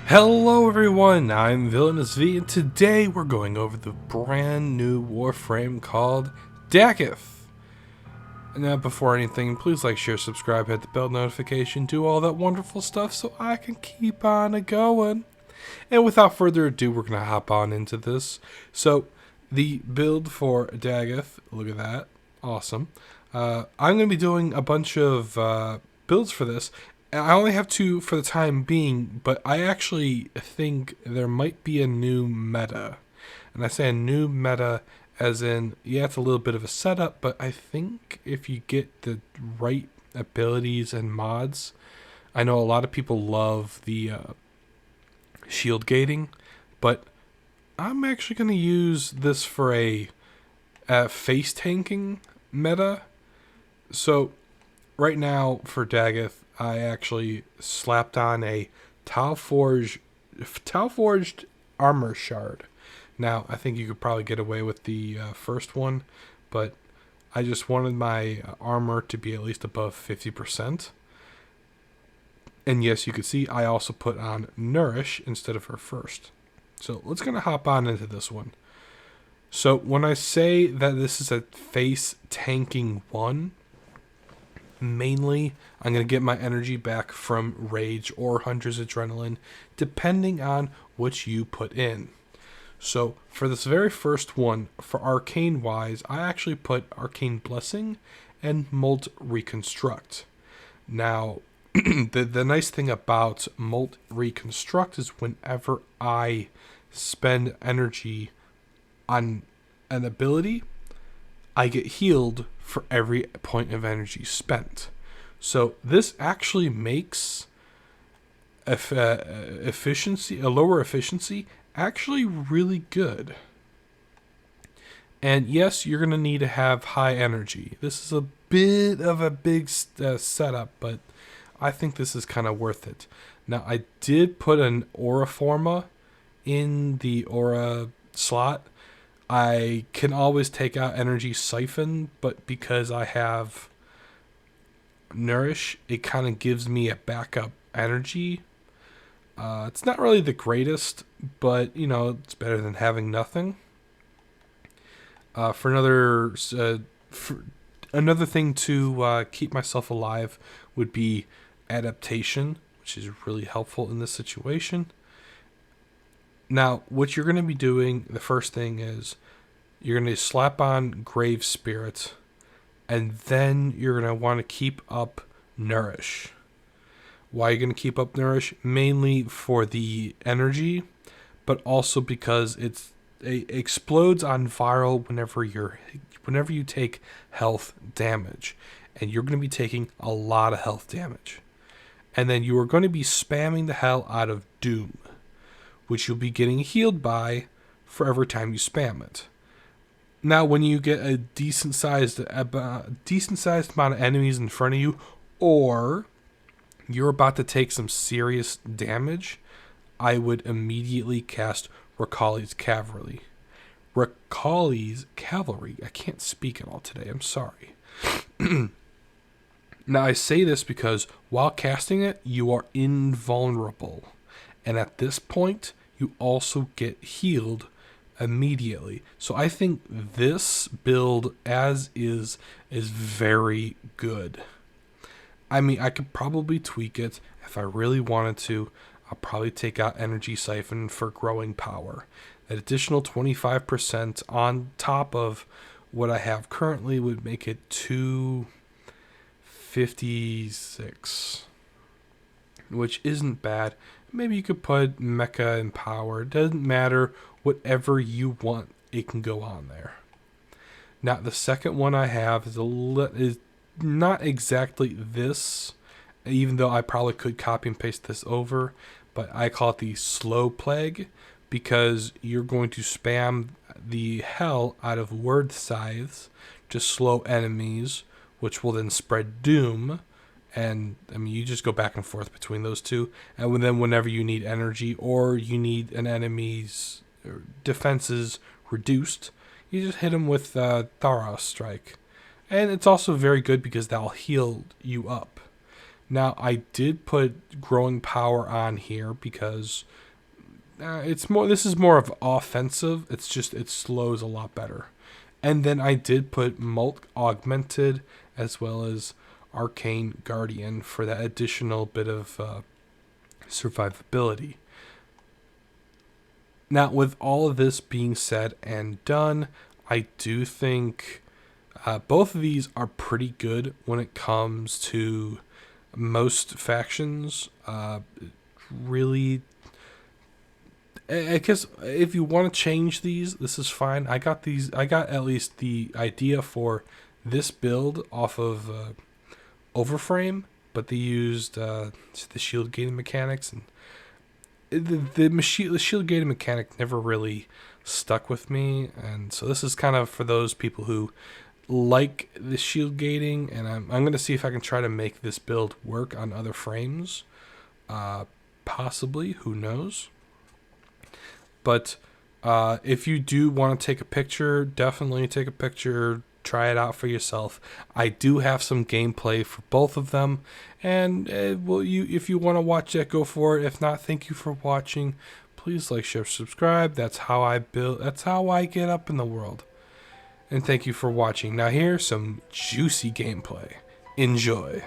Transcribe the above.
Hello everyone, I'm Villainous V, and today we're going over the brand new warframe called Dagath. Now, before anything, please like, share, subscribe, hit the bell notification, do all that wonderful stuff so I can keep on going. And without further ado, we're going to hop on into this. So, the build for Dagath, look at that, awesome. I'm going to be doing a bunch of builds for this. I only have two for the time being, but I actually think there might be a new meta. And I say a new meta as in, yeah, it's a little bit of a setup, but I think if you get the right abilities and mods, I know a lot of people love the shield gating, but I'm actually going to use this for a face tanking meta. So right now for Dagath, I actually slapped on a tile forged armor shard. Now, I think you could probably get away with the first one, but I just wanted my armor to be at least above 50%. And yes, you can see I also put on Nourish instead of her first. So let's gonna hop on into this one. So when I say that this is a face tanking one, mainly I'm going to get my energy back from Rage or Hunter's Adrenaline, depending on what you put in. So for this very first one, for Arcane wise, I actually put Arcane Blessing and Molt Reconstruct. Now, the nice thing about Molt Reconstruct is whenever I spend energy on an ability, I get healed for every point of energy spent. So this actually makes a lower efficiency, actually really good. And yes, you're going to need to have high energy. This is a bit of a big setup, but I think this is kind of worth it. Now, I did put an Aura Forma in the Aura slot. I can always take out Energy Siphon, but because I have Nourish, it kind of gives me a backup energy. It's not really the greatest, but, you know, it's better than having nothing. For another thing to keep myself alive would be Adaptation, which is really helpful in this situation. Now, what you're going to be doing, the first thing is you're going to slap on Grave Spirit, and then you're going to want to keep up Nourish. Why are you going to keep up Nourish? Mainly for the energy, but also because it explodes on viral whenever you take health damage, and you're going to be taking a lot of health damage. And then you are going to be spamming the hell out of Doom, which you'll be getting healed by for every time you spam it. Now, when you get a decent sized amount of enemies in front of you, or you're about to take some serious damage, I would immediately cast Rakali's Cavalry. Rakali's Cavalry. I can't speak at all today. I'm sorry. Now, I say this because while casting it, you are invulnerable. And at this point, you also get healed immediately. So I think this build as is very good. I mean, I could probably tweak it if I really wanted to. I'll probably take out Energy Siphon for growing power. That additional 25% on top of what I have currently would make it 256, which isn't bad. Maybe you could put Mecha and Power. It doesn't matter. Whatever you want, it can go on there. Now, the second one I have is not exactly this, even though I probably could copy and paste this over, but I call it the Slow Plague because you're going to spam the hell out of Word Scythes to slow enemies, which will then spread Doom. And I mean, you just go back and forth between those two. And then whenever you need energy or you need an enemy's defenses reduced, you just hit them with Tharos Strike. And it's also very good because that'll heal you up. Now, I did put growing power on here because it's more. This is more of offensive. It's just it slows a lot better. And then I did put Molt Augmented as well as Arcane Guardian for that additional bit of survivability. Now, with all of this being said and done, I do think both of these are pretty good when it comes to most factions. Really, I guess if you want to change these, this is fine. I got at least the idea for this build off of Overframe, but they used the shield gating mechanics, and the shield gating mechanic never really stuck with me, and so this is kind of for those people who like the shield gating, and I'm going to see if I can try to make this build work on other frames. Possibly, who knows? But if you do want to take a picture, definitely take a picture. Try it out for yourself. I do have some gameplay for both of them, and if you want to watch that, go for it. If not, thank you for watching. Please like, share, subscribe. That's how I build. That's how I get up in the world. And thank you for watching. Now here's some juicy gameplay. Enjoy.